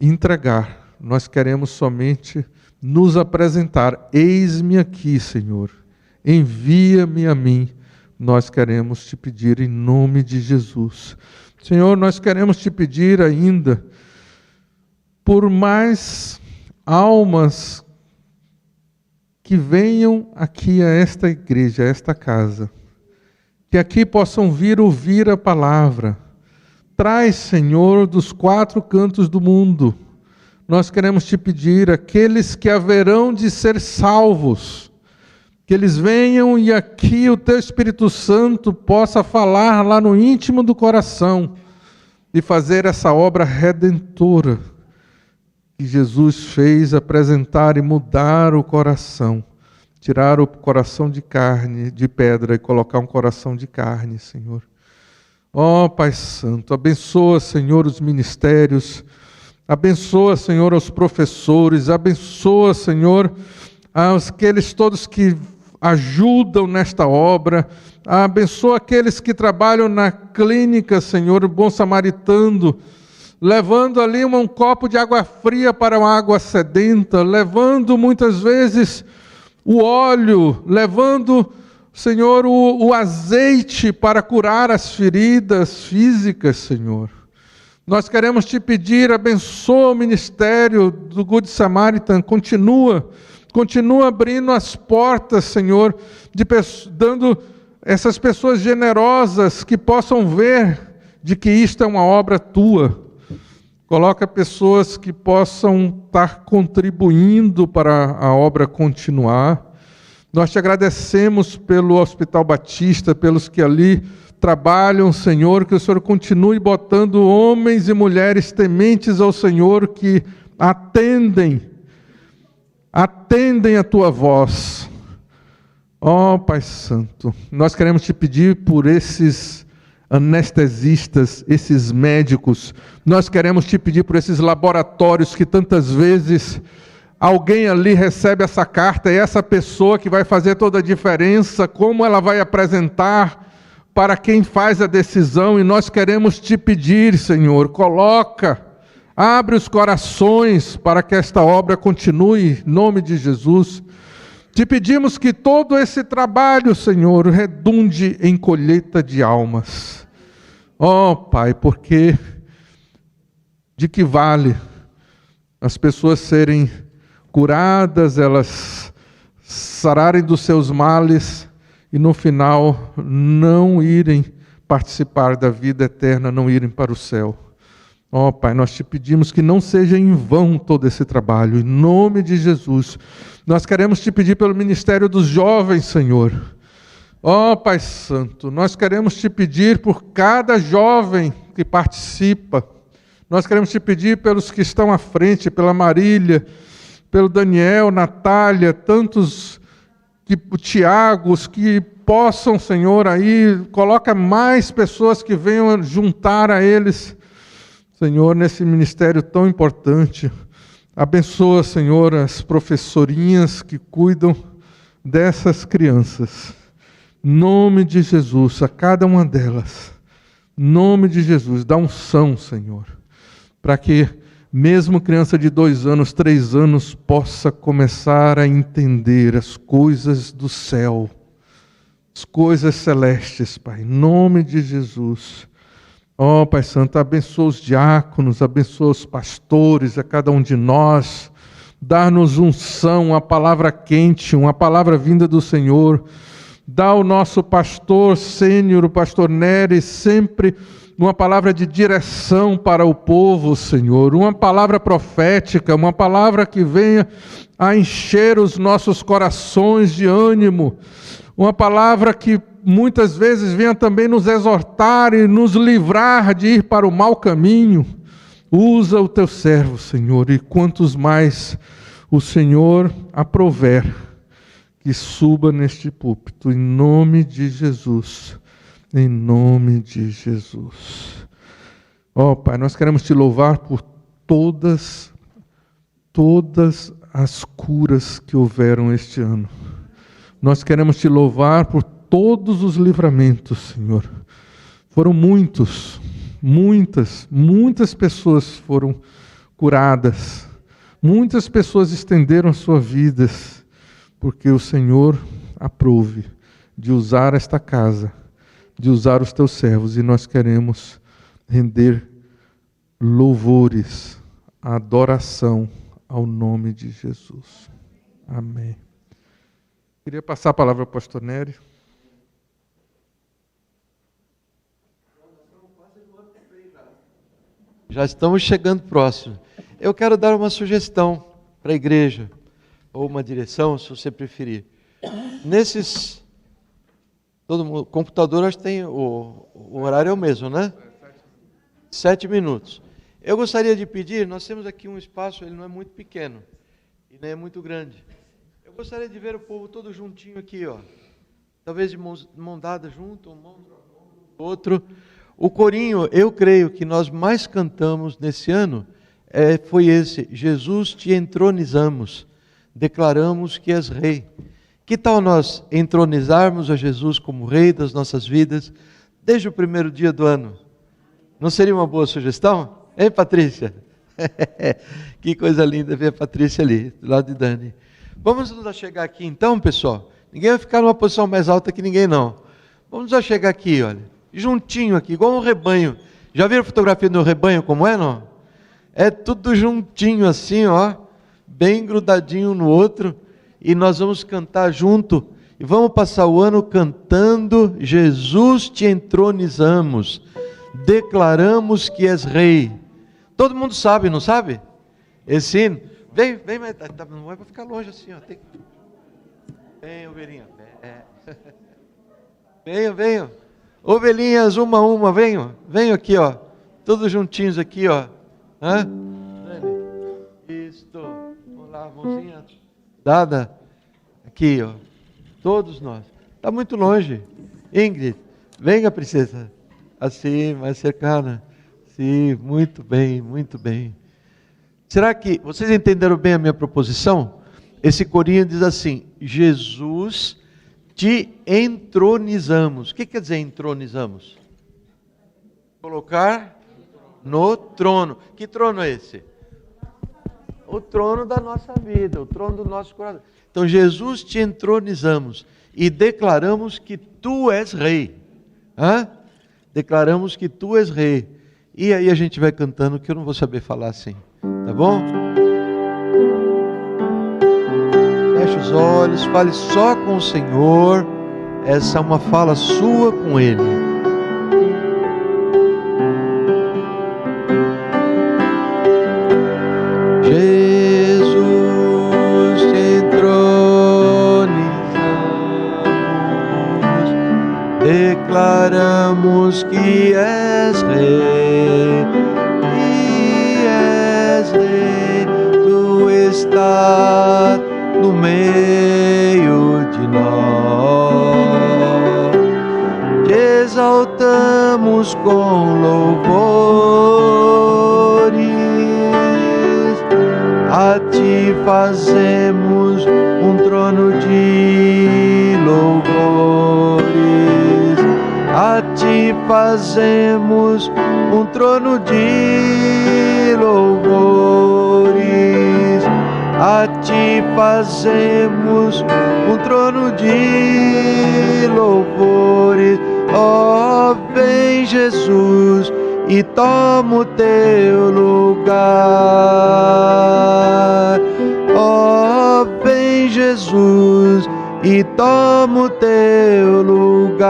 entregar, nós queremos somente nos apresentar. Eis-me aqui, Senhor, envia-me a mim. Nós queremos te pedir em nome de Jesus. Senhor, nós queremos te pedir ainda por mais almas que venham aqui a esta igreja, a esta casa, que aqui possam vir ouvir a palavra. Traz, Senhor, dos 4 cantos do mundo. Nós queremos te pedir, aqueles que haverão de ser salvos, que eles venham e aqui o Teu Espírito Santo possa falar lá no íntimo do coração e fazer essa obra redentora que Jesus fez, apresentar e mudar o coração. Tirar o coração de carne, de pedra, e colocar um coração de carne, Senhor. Ó Pai Santo, abençoa, Senhor, os ministérios, abençoa, Senhor, os professores, abençoa, Senhor, aqueles todos que ajudam nesta obra, abençoa aqueles que trabalham na clínica, Senhor, o bom samaritano, levando ali um copo de água fria para uma água sedenta, levando muitas vezes o óleo, levando, Senhor, o azeite para curar as feridas físicas, Senhor. Nós queremos te pedir, abençoa o ministério do Good Samaritan, continua abrindo as portas, Senhor, dando essas pessoas generosas que possam ver de que isto é uma obra tua. Coloca pessoas que possam estar contribuindo para a obra continuar. Nós te agradecemos pelo Hospital Batista, pelos que ali trabalham, Senhor, que o Senhor continue botando homens e mulheres tementes ao Senhor, que atendem a tua voz. Ó Pai Santo, nós queremos te pedir por esses anestesistas, esses médicos, nós queremos te pedir por esses laboratórios que tantas vezes alguém ali recebe essa carta e essa pessoa que vai fazer toda a diferença, como ela vai apresentar para quem faz a decisão, e nós queremos te pedir, Senhor, abre os corações para que esta obra continue, em nome de Jesus. Te pedimos que todo esse trabalho, Senhor, redunde em colheita de almas. Ó Pai, porque de que vale as pessoas serem curadas, elas sararem dos seus males e no final não irem participar da vida eterna, não irem para o céu. Ó Pai, nós te pedimos que não seja em vão todo esse trabalho, em nome de Jesus. Nós queremos te pedir pelo ministério dos jovens, Senhor. Ó Pai Santo, nós queremos te pedir por cada jovem que participa. Nós queremos te pedir pelos que estão à frente, pela Marília, pelo Daniel, Natália, tantos, o Tiagos, que possam, Senhor, aí, coloca mais pessoas que venham juntar a eles, Senhor, nesse ministério tão importante. Abençoa, Senhor, as professorinhas que cuidam dessas crianças. Em nome de Jesus, a cada uma delas. Em nome de Jesus, dá unção, Senhor, para que mesmo criança de 2 anos, 3 anos, possa começar a entender as coisas do céu, as coisas celestes, Pai. Em nome de Jesus. Ó Pai Santo, abençoa os diáconos, abençoa os pastores, a cada um de nós. Dá-nos unção, uma palavra quente, uma palavra vinda do Senhor. Dá ao nosso pastor sênior, o pastor Nery, sempre uma palavra de direção para o povo, Senhor. Uma palavra profética, uma palavra que venha a encher os nossos corações de ânimo. Uma palavra que muitas vezes venha também nos exortar e nos livrar de ir para o mau caminho. Usa o teu servo, Senhor, e quantos mais o Senhor aprover, que suba neste púlpito, em nome de Jesus. Em nome de Jesus. Ó Pai, nós queremos te louvar por todas as curas que houveram este ano. Nós queremos te louvar por todos os livramentos, Senhor. Foram muitas pessoas foram curadas. Muitas pessoas estenderam suas vidas, porque o Senhor aprove de usar esta casa, de usar os teus servos, e nós queremos render louvores, adoração ao nome de Jesus. Amém. Queria passar a palavra ao pastor Nery. Já estamos chegando próximo. Eu quero dar uma sugestão para a igreja, ou uma direção, se você preferir. Todo mundo, computador, acho que tem, o horário é o mesmo, né? 7 minutos. Eu gostaria de pedir, nós temos aqui um espaço, ele não é muito pequeno, e nem é muito grande. Eu gostaria de ver o povo todo juntinho aqui, ó. Talvez de mão dada junto, um mão do outro. O corinho, eu creio que nós mais cantamos nesse ano, foi esse: Jesus, te entronizamos, declaramos que és rei. Que tal nós entronizarmos a Jesus como rei das nossas vidas, desde o primeiro dia do ano? Não seria uma boa sugestão? Hein, Patrícia? Que coisa linda ver a Patrícia ali, do lado de Dani. Vamos nos achegar aqui então, pessoal. Ninguém vai ficar numa posição mais alta que ninguém, não. Vamos nos achegar aqui, olha. Juntinho aqui, igual um rebanho. Já viram a fotografia do rebanho como é, não? É tudo juntinho assim, ó, bem grudadinho um no outro, e nós vamos cantar junto, e vamos passar o ano cantando: Jesus, te entronizamos, declaramos que és rei. Todo mundo sabe, não sabe? Esse hino. Vem, mas não vai para ficar longe assim, ó. Vem, ovelhinha. Venham. Ovelhinhas, uma a uma, venham aqui, ó. Todos juntinhos aqui, ó. Isto. Vamos lá, mãozinha dada. Aqui, ó. Todos nós. Está muito longe. Ingrid, venha, princesa. Assim, mais cercana. Sim, muito bem, muito bem. Será que vocês entenderam bem a minha proposição? Esse corinho diz assim: Jesus, te entronizamos. O que quer dizer entronizamos? Colocar no trono. Que trono é esse? O trono da nossa vida, o trono do nosso coração. Então, Jesus, te entronizamos e declaramos que tu és rei. Declaramos que tu és rei. E aí a gente vai cantando, que eu não vou saber falar assim. Tá bom? Feche os olhos, fale só com o Senhor. Essa é uma fala sua com Ele. Jesus, te entronizamos, declaramos que és rei. Tu estás no meio de nós, te exaltamos com louvores, a ti fazemos um trono de louvores, a ti fazemos um trono de louvores, a ti fazemos um trono de louvores. Ó, vem Jesus e toma o teu lugar. Ó, vem Jesus e toma o teu lugar.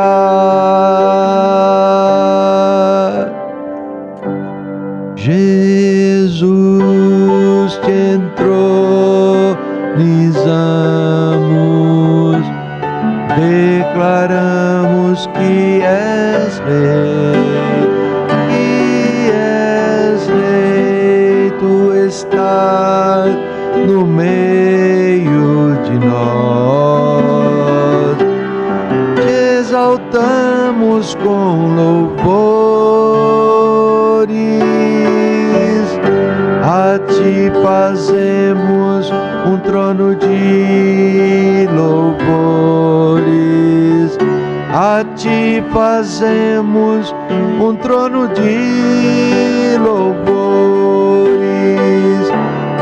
Jesus, te entronizamos, declaramos que és rei, tu estás no meio de nós, te exaltamos com louvores, a ti fazemos um trono de louvores, a ti fazemos um trono de louvores,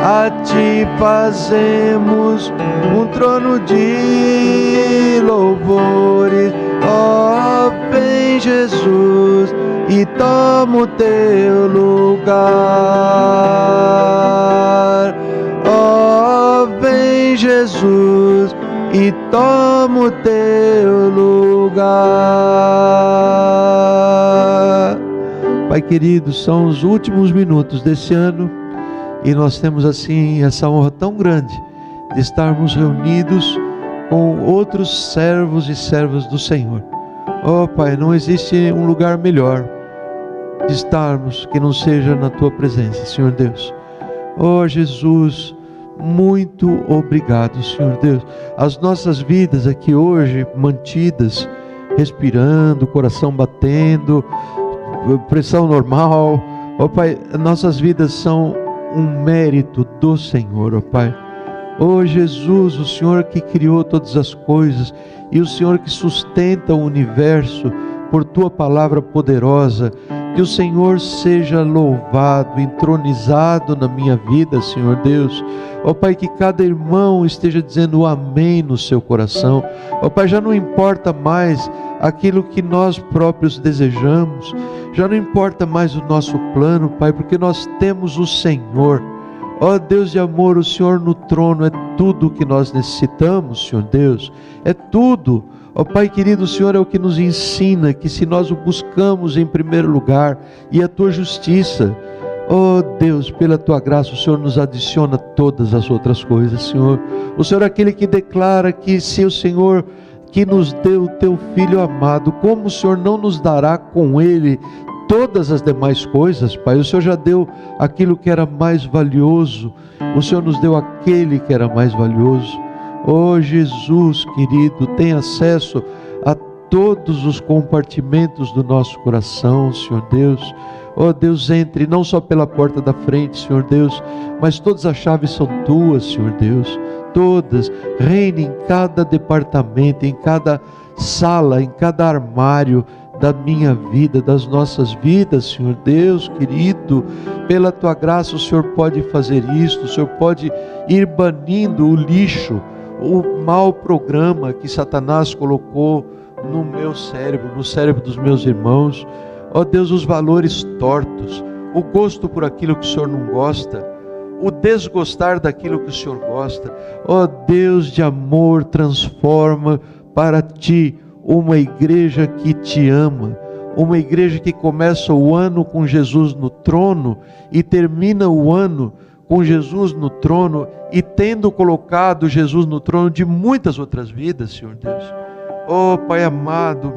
a ti fazemos um trono de louvores. Ó, vem Jesus e toma o teu lugar. Ó, vem Jesus e toma o teu lugar. Pai querido, são os últimos minutos desse ano e nós temos assim essa honra tão grande de estarmos reunidos com outros servos e servas do Senhor. Oh Pai, não existe um lugar melhor de estarmos que não seja na Tua presença, Senhor Deus. Oh Jesus, muito obrigado, Senhor Deus. As nossas vidas aqui hoje mantidas, respirando, coração batendo, pressão normal. Oh Pai, nossas vidas são um mérito do Senhor, oh Pai. Oh Jesus, o Senhor que criou todas as coisas e o Senhor que sustenta o universo por Tua palavra poderosa. Que o Senhor seja louvado, entronizado na minha vida, Senhor Deus. Ó Pai, que cada irmão esteja dizendo amém no seu coração. Ó Pai, já não importa mais aquilo que nós próprios desejamos, já não importa mais o nosso plano, Pai, porque nós temos o Senhor. Ó Deus de amor, o Senhor no trono é tudo o que nós necessitamos, Senhor Deus, é tudo. Ó Pai querido, o Senhor é o que nos ensina que se nós o buscamos em primeiro lugar e a Tua justiça, ó Deus, pela Tua graça, o Senhor nos adiciona todas as outras coisas, Senhor. O Senhor é aquele que declara que se o Senhor que nos deu o Teu Filho amado, como o Senhor não nos dará com Ele todas as demais coisas, Pai? O Senhor já deu aquilo que era mais valioso, o Senhor nos deu aquele que era mais valioso. Oh Jesus querido, tem acesso a todos os compartimentos do nosso coração, Senhor Deus. Oh Deus, entre não só pela porta da frente, Senhor Deus, mas todas as chaves são Tuas, Senhor Deus. Todas, reine em cada departamento, em cada sala, em cada armário da minha vida, das nossas vidas, Senhor Deus querido. Pela Tua graça o Senhor pode fazer isto, o Senhor pode ir banindo o lixo, o mau programa que Satanás colocou no meu cérebro, no cérebro dos meus irmãos. Ó Deus, os valores tortos, o gosto por aquilo que o Senhor não gosta, o desgostar daquilo que o Senhor gosta. Ó Deus de amor, transforma para Ti uma igreja que Te ama, uma igreja que começa o ano com Jesus no trono e termina o ano com Jesus no trono e tendo colocado Jesus no trono de muitas outras vidas, Senhor Deus. Oh Pai amado,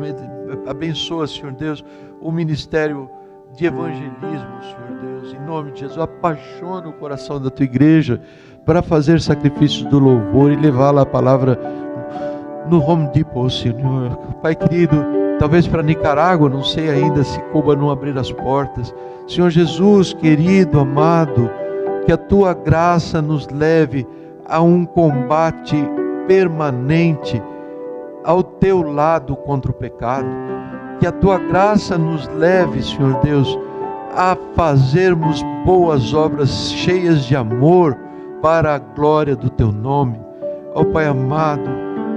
abençoa, Senhor Deus, o ministério de evangelismo, Senhor Deus, em nome de Jesus. Apaixona o coração da Tua igreja para fazer sacrifícios do louvor e levá-la a palavra no Home Depot, Senhor. Pai querido, talvez para Nicarágua, não sei ainda se Cuba não abrir as portas. Senhor Jesus querido, amado, que a Tua graça nos leve a um combate permanente ao Teu lado contra o pecado. Que a Tua graça nos leve, Senhor Deus, a fazermos boas obras cheias de amor para a glória do Teu nome. Ó Pai amado,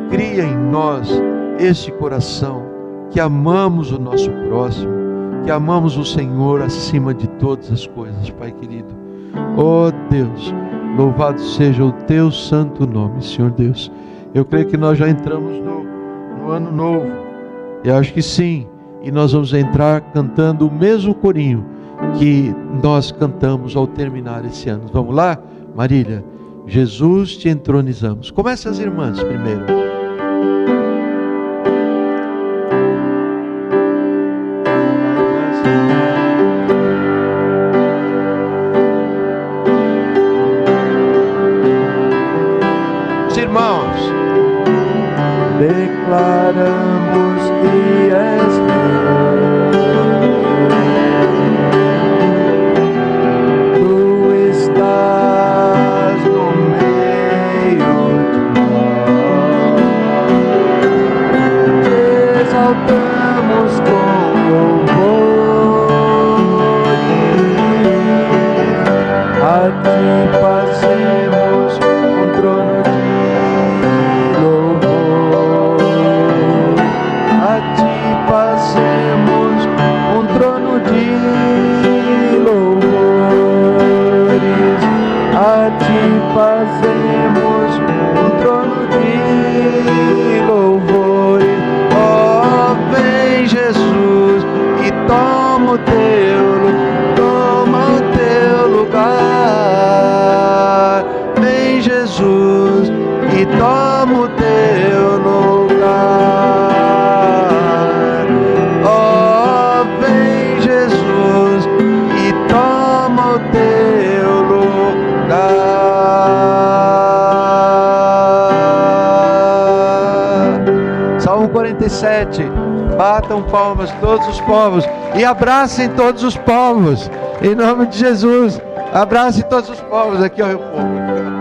cria em nós este coração que amamos o nosso próximo, que amamos o Senhor acima de todas as coisas, Pai querido. Oh Deus, louvado seja o Teu santo nome, Senhor Deus. Eu creio que nós já entramos no ano novo, eu acho que sim, e nós vamos entrar cantando o mesmo corinho que nós cantamos ao terminar esse ano. Vamos lá? Marília, Jesus te entronizamos. Comece as irmãs primeiro. Irmãos, declaramos que és Rei, Tu estás no meio de nós, te exaltamos. toma o teu lugar. Oh, vem Jesus e toma o teu lugar. Salmo 47. Batam palmas todos os povos e abracem todos os povos, em nome de Jesus. Abracem todos os povos aqui, ó, meu povo.